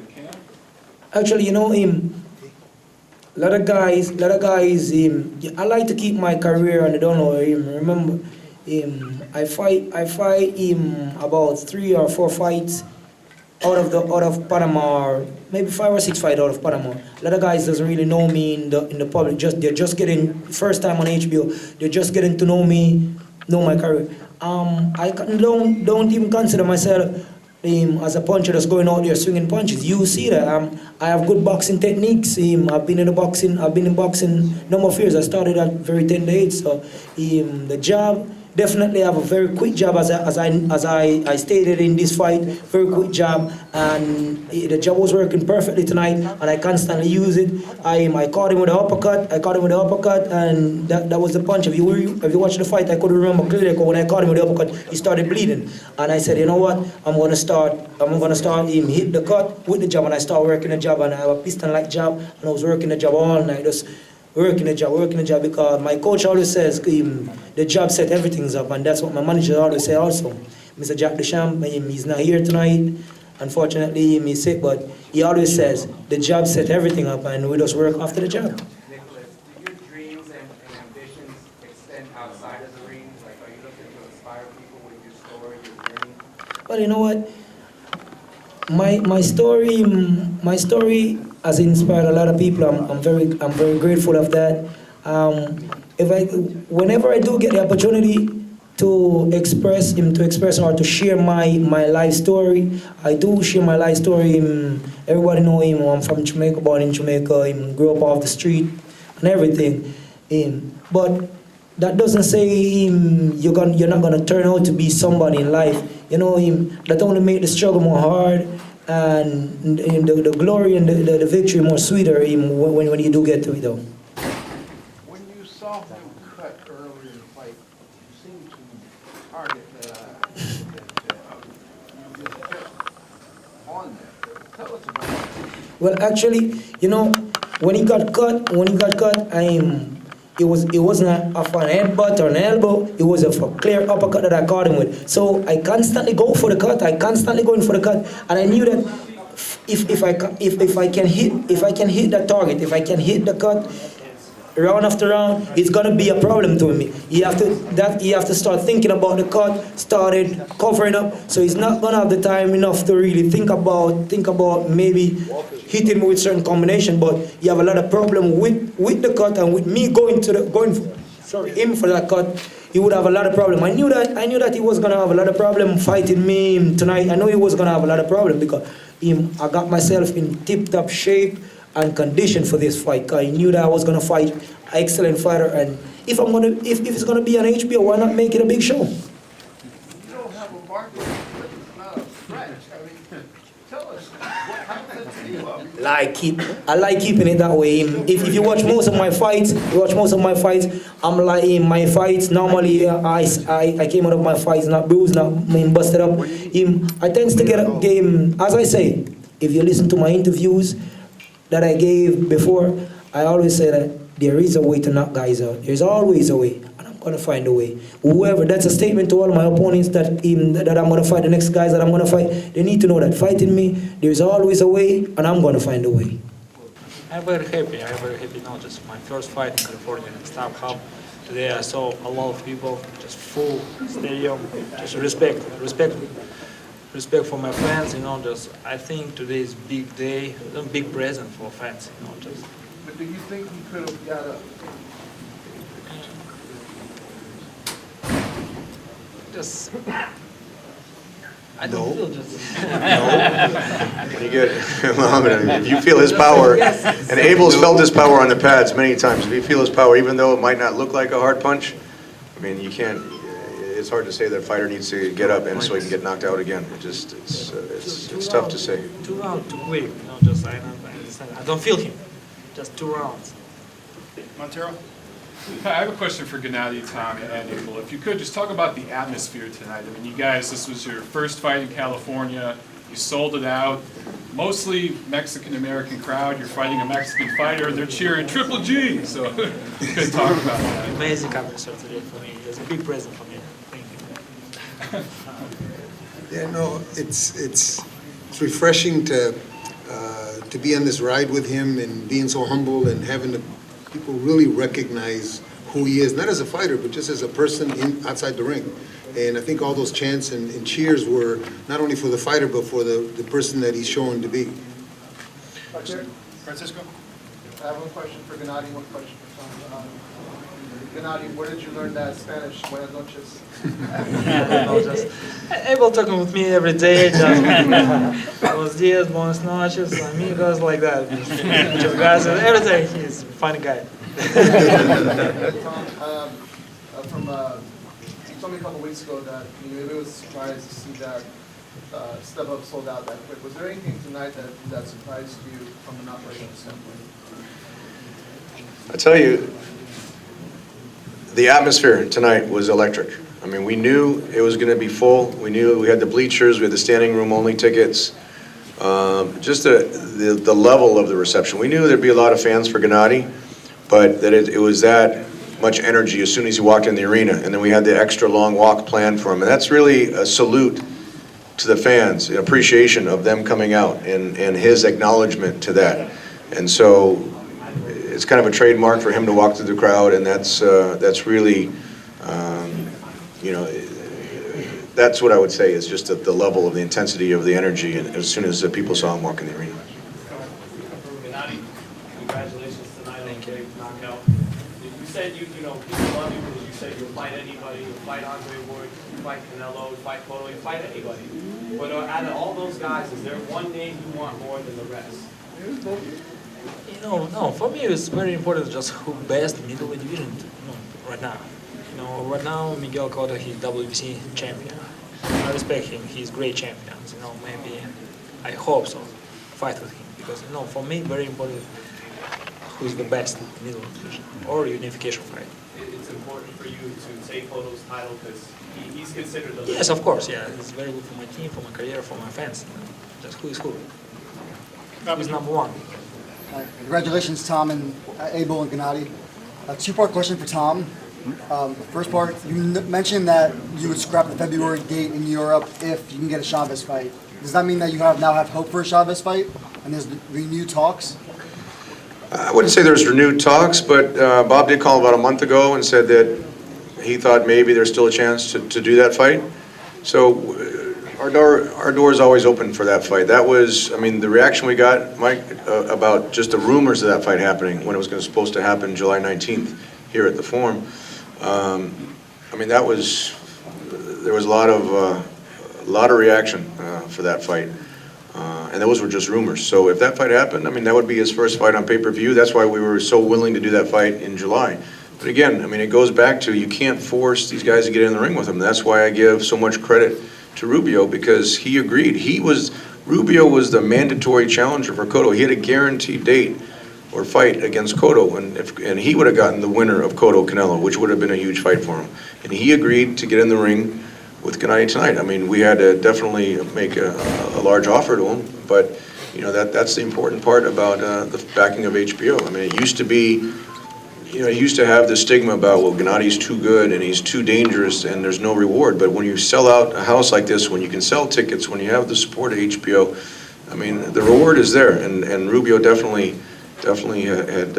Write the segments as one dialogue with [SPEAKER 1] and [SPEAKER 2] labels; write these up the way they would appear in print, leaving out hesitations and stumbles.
[SPEAKER 1] the camp?
[SPEAKER 2] Actually, you know him. A lot of guys. I like to keep my career, and I don't know him. Remember, I fight him about 3 or 4 fights out of Panama, or maybe 5 or 6 fights out of Panama. A lot of guys doesn't really know me in the public. They're just getting first time on HBO. They're just getting to know me, know my career. Don't even consider myself as a puncher that's going out there swinging punches. You see that I have good boxing techniques. I've been in boxing number of years. I started at very tender age. So the job. Definitely have a very quick job, as I stated in this fight, very quick job, and the job was working perfectly tonight, and I constantly use it. I caught him with an uppercut, and that was the punch. If you watch the fight, I couldn't remember clearly, because when I caught him with the uppercut, he started bleeding, and I said, you know what, I'm gonna start him hit the cut with the jab, and I start working the jab, and I have a piston-like jab, and I was working the jab all night, just working the job, because my coach always says the job set everything's up, and that's what my manager always say also. Mr. Jack Deschamps, he's not here tonight, unfortunately, he's sick, but he always says the job set everything up, and we just work after the job.
[SPEAKER 3] Nicholas, do your dreams and ambitions extend outside of the ring? Like, are you looking to inspire people with your story, your journey?
[SPEAKER 2] Well, you know what? My story has inspired a lot of people. I'm very grateful of that. Whenever I do get the opportunity to express or to share my life story, I do share my life story. Everybody know him. I'm from Jamaica, born in Jamaica. Grew up off the street and everything. But that doesn't say you're not gonna turn out to be somebody in life. You know, that only make the struggle more hard, and the glory and the victory more sweeter when you do get to it though.
[SPEAKER 4] When you saw him cut earlier in the fight, you seemed to target you just kept on that. Tell us about that.
[SPEAKER 2] Well, actually, you know, when he got cut, it wasn't off an headbutt or an elbow. It was a clear uppercut that I caught him with. So I constantly go for the cut. And I knew that if I can hit that target, if I can hit the cut round after round, it's gonna be a problem to me. You have to start thinking about the cut, started covering up. So he's not gonna have the time enough to really think about maybe hitting me with certain combination. But you have a lot of problem with the cut, and with me going for that cut, he would have a lot of problem. I knew that he was gonna have a lot of problem fighting me tonight. I know he was gonna have a lot of problem because I got myself in tip-top shape and condition for this fight. Cause I knew that I was gonna fight an excellent fighter, and if it's gonna be on HBO, why not make it a big show?
[SPEAKER 4] You don't have a market, but it's not a stretch. I mean, tell us, how does that feel?
[SPEAKER 2] I like keeping it that way. If you watch most of my fights, I'm like in my fights. Normally, I came out of my fights not bruised, not busted up. I tend to get a game. As I say, if you listen to my interviews that I gave before, I always say that there is a way to knock guys out. There's always a way, and I'm gonna find a way. Whoever, that's a statement to all my opponents that I'm gonna fight, the next guys that I'm gonna fight. They need to know that fighting me, there's always a way, and I'm gonna find a way.
[SPEAKER 5] I'm very happy now. Just my first fight in California in Star Hub. Today I saw a lot of people, just full stadium, just respect for my fans, you know. Just I think today is big day, a big present for fans, you know. Just.
[SPEAKER 4] But do you think you could have got a...
[SPEAKER 5] Just I don't feel just.
[SPEAKER 6] Pretty good. If you feel his power, and Abel's felt his power on the pads many times. If you feel his power, even though it might not look like a hard punch, I mean, you can't. It's hard to say that a fighter needs to get up and so he can get knocked out again. It's tough to say.
[SPEAKER 5] 2 rounds too quick, you know. Just I don't feel him. Just 2 rounds.
[SPEAKER 1] Montero? I have a question for Gennady, Tom, and Abel. If you could, just talk about the atmosphere tonight. I mean, you guys, this was your first fight in California. You sold it out. Mostly Mexican-American crowd. You're fighting a Mexican fighter. They're cheering Triple G. So, you could talk about that.
[SPEAKER 5] Amazing atmosphere today for me. It's a big present for me. Thank you.
[SPEAKER 7] Yeah, no, it's refreshing to to be on this ride with him and being so humble and having the people really recognize who he is, not as a fighter, but just as a person outside the ring. And I think all those chants and cheers were not only for the fighter, but for the person that he's shown to be.
[SPEAKER 1] Francisco?
[SPEAKER 4] I have one question for Gennady, one question for Tom. Gennady, where did you learn that Spanish? Buenas noches.
[SPEAKER 5] Just able talking with me every day. Just buenos dias, buenas noches, amigos, like that. Just guys, everything. He's a funny guy.
[SPEAKER 4] Tom, you told me a couple weeks ago that you maybe was surprised to see that Step Up sold out that quick. Was there anything tonight that surprised you from an operational standpoint?
[SPEAKER 6] I tell you, the atmosphere tonight was electric. I mean, we knew it was going to be full. We knew we had the bleachers, we had the standing room only tickets. Just the level of the reception. We knew there'd be a lot of fans for Gennady, but that it was that much energy as soon as he walked in the arena. And then we had the extra long walk planned for him. And that's really a salute to the fans, an appreciation of them coming out and his acknowledgement to that. And so it's kind of a trademark for him to walk through the crowd, and that's really, you know, that's what I would say is just the level of the intensity of the energy and as soon as people saw him walk in the arena.
[SPEAKER 8] Gennady, congratulations tonight on a great knockout. You said you know people love you because you said you'll fight anybody, you'll fight Andre Ward, you fight Canelo, you fight Cotto, you fight anybody. But out of all those guys, is there one name you want more than the rest?
[SPEAKER 5] You know, no, for me it's very important just who best middleweight division, right now. Right now Miguel Cotto, he's WBC champion. I respect him, he's great champion. Maybe, I hope so, fight with him. Because, for me, very important who's the best middleweight division or unification fight.
[SPEAKER 8] It's important for you to take Cotto's title because he's considered the
[SPEAKER 5] Yes, of course, yeah. It's very good for my team, for my career, for my fans. Just who is who. Who's number one.
[SPEAKER 9] Congratulations, Tom and Abel and Gennady. A two-part question for Tom. First part, you mentioned that you would scrap the February date in Europe if you can get a Chavez fight. Does that mean that you now have hope for a Chavez fight and there's renewed talks?
[SPEAKER 6] I wouldn't say there's renewed talks, but Bob did call about a month ago and said that he thought maybe there's still a chance to do that fight. So our door is always open for that fight. That was, I mean, the reaction we got, Mike, about just the rumors of that fight happening when it was supposed to happen July 19th here at the Forum. I mean, there was a lot of reaction for that fight. And those were just rumors. So if that fight happened, I mean, that would be his first fight on pay-per-view. That's why we were so willing to do that fight in July. But again, I mean, it goes back to you can't force these guys to get in the ring with him. That's why I give so much credit to Rubio, because he agreed. Rubio was the mandatory challenger for Cotto. He had a guaranteed date or fight against Cotto, and he would have gotten the winner of Cotto-Canelo, which would have been a huge fight for him. And he agreed to get in the ring with Gennady tonight. I mean, we had to definitely make a large offer to him, but that's the important part about the backing of HBO. I mean, it used to be, it used to have the stigma about, well, Gennady's too good and he's too dangerous and there's no reward. But when you sell out a house like this, when you can sell tickets, when you have the support of HBO, I mean, the reward is there. And Rubio definitely had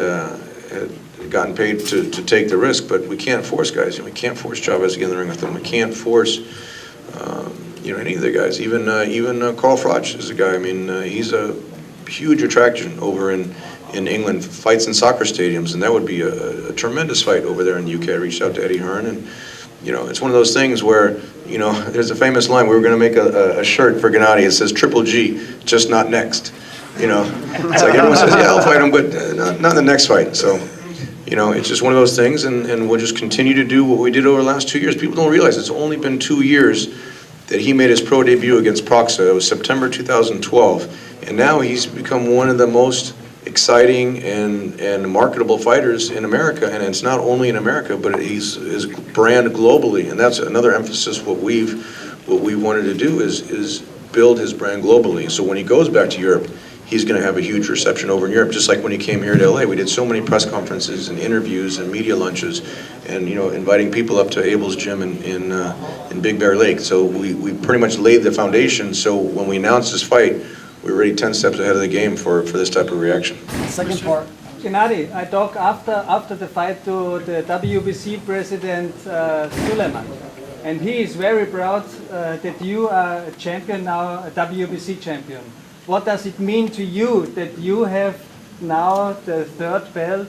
[SPEAKER 6] gotten paid to take the risk, but we can't force guys. We can't force Chavez to get in the ring with them. We can't force, any of the guys. Even Carl Froch is a guy. I mean, he's a huge attraction over in England. Fights in soccer stadiums, and that would be a tremendous fight over there in the UK. I reached out to Eddie Hearn, and it's one of those things where there's a famous line. We were going to make a shirt for Gennady. It says Triple G, just not next. It's like everyone says, yeah, I'll fight him, but not in the next fight. So, it's just one of those things, and we'll just continue to do what we did over the last 2 years. People don't realize it's only been 2 years that he made his pro debut against Proxa. It was September 2012, and now he's become one of the most exciting and marketable fighters in America, and it's not only in America, but he's his brand globally, and that's another emphasis. What we wanted to do is build his brand globally. So when he goes back to Europe, he's going to have a huge reception over in Europe, just like when he came here to LA. We did so many press conferences and interviews and media lunches, and inviting people up to Abel's gym in Big Bear Lake. So we pretty much laid the foundation. So when we announced this fight, we're already 10 steps ahead of the game for this type of reaction.
[SPEAKER 9] Second part,
[SPEAKER 10] Gennady, I talked after the fight to the WBC president Suleiman, and he is very proud that you are a champion now, a WBC champion. What does it mean to you that you have now the third belt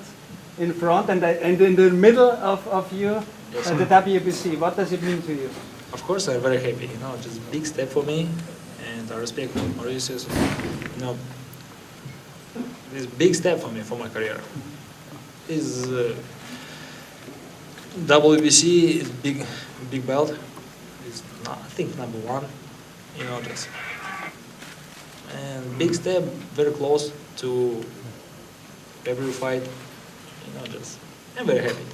[SPEAKER 10] in front and in the middle of you, the WBC? What does it mean to you?
[SPEAKER 5] Of course, I'm very happy. You know, just big step for me, and I respect Mauritius. You know, this big step for me for my career. Is WBC is big belt. It's not, I think #1. You know, just and big step, very close to every fight. You know, just I'm very happy.